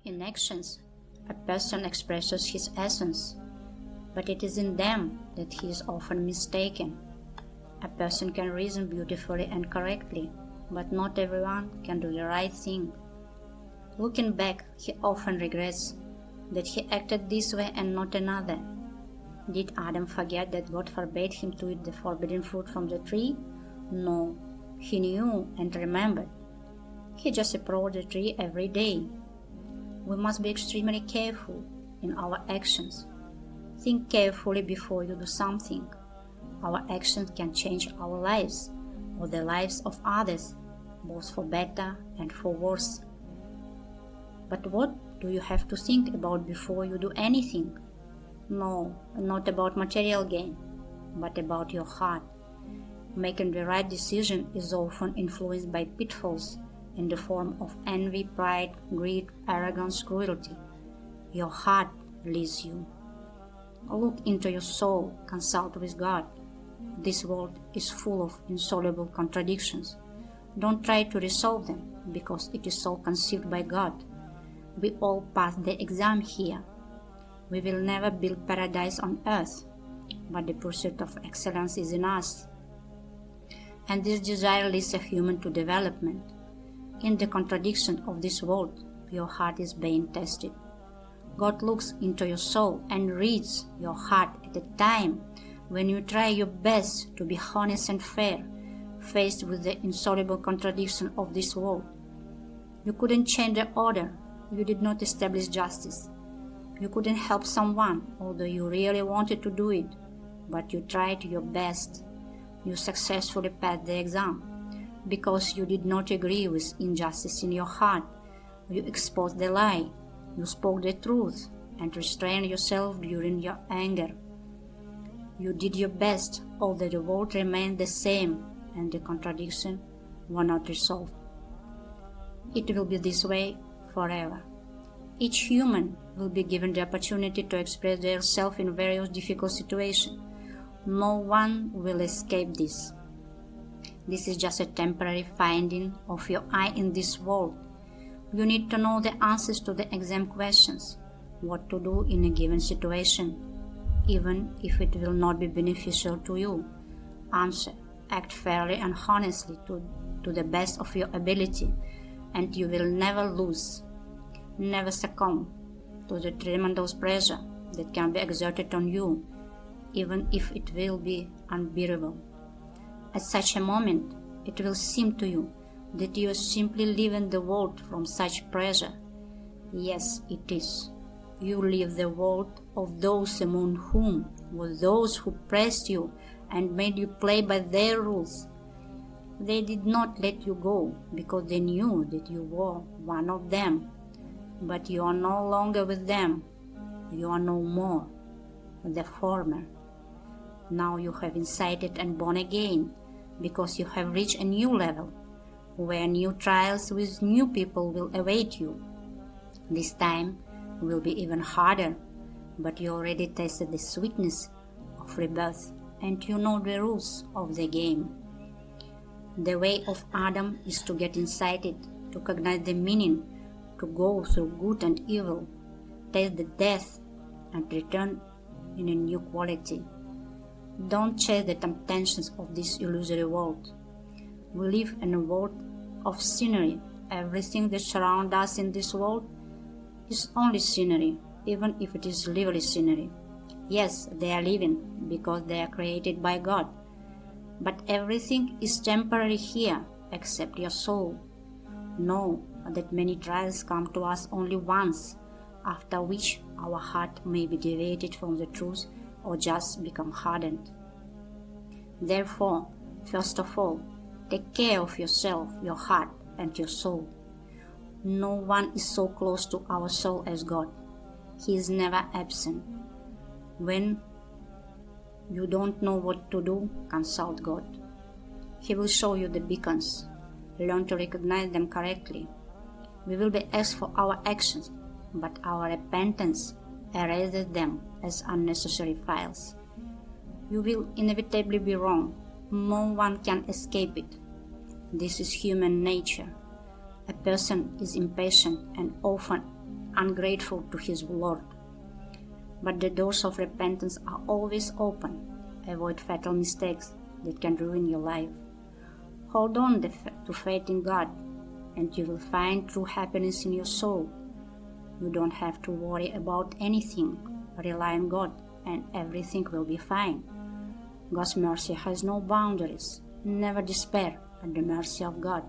In actions, a person expresses his essence, but it is in them that he is often mistaken. A person can reason beautifully and correctly, but not everyone can do the right thing. Looking back, he often regrets that he acted this way and not another. Did Adam forget that God forbade him to eat the forbidden fruit from the tree? No, he knew and remembered. He just approached the tree every day. We must be extremely careful in our actions. Think carefully before you do something. Our actions can change our lives or the lives of others, both for better and for worse. But what do you have to think about before you do anything? No, not about material gain, but about your heart. Making the right decision is often influenced by pitfalls in the form of envy, pride, greed, arrogance, cruelty. Your heart leads you. Look into your soul, consult with God. This world is full of insoluble contradictions. Don't try to resolve them, because it is so conceived by God. We all pass the exam here. We will never build paradise on earth, but the pursuit of excellence is in us. And this desire leads a human to development. In the contradiction of this world, your heart is being tested. God looks into your soul and reads your heart at a time when you try your best to be honest and fair, faced with the insoluble contradiction of this world. You couldn't change the order. You did not establish justice. You couldn't help someone, although you really wanted to do it, but you tried your best. You successfully passed the exam. Because you did not agree with injustice in your heart, you exposed the lie, you spoke the truth, and restrained yourself during your anger. You did your best, although the world remained the same and the contradiction were not resolved. It will be this way forever. Each human will be given the opportunity to express their self in various difficult situations. No one will escape this. This is just a temporary finding of your eye in this world. You need to know the answers to the exam questions, what to do in a given situation, even if it will not be beneficial to you. Answer, act fairly and honestly to the best of your ability, and you will never lose. Never succumb to the tremendous pressure that can be exerted on you, even if it will be unbearable. At such a moment, it will seem to you that you are simply leaving the world from such pressure. Yes, it is. You leave the world of those among whom were those who pressed you and made you play by their rules. They did not let you go because they knew that you were one of them. But you are no longer with them. You are no more the former. Now you have incited and born again, because you have reached a new level, where new trials with new people will await you. This time will be even harder, but you already tasted the sweetness of rebirth, and you know the rules of the game. The way of Adam is to get incited, to recognize the meaning, to go through good and evil, taste the death, and return in a new quality. Don't chase the temptations of this illusory world. We live in a world of scenery. Everything that surrounds us in this world is only scenery, even if it is lively scenery. Yes, they are living because they are created by God. But everything is temporary here, except your soul. Know that many trials come to us only once, after which our heart may be deviated from the truth or just become hardened. Therefore, first of all, take care of yourself, your heart, and your soul. No one is so close to our soul as God. He is never absent. When you don't know what to do, consult God. He will show you the beacons. Learn to recognize them correctly. We will be asked for our actions, but our repentance erases them as unnecessary files. You will inevitably be wrong. No one can escape it. This is human nature. A person is impatient and often ungrateful to his Lord. But the doors of repentance are always open. Avoid fatal mistakes that can ruin your life. Hold on to faith in God, and you will find true happiness in your soul. You don't have to worry about anything. Rely on God, and everything will be fine. God's mercy has no boundaries. Never despair at the mercy of God.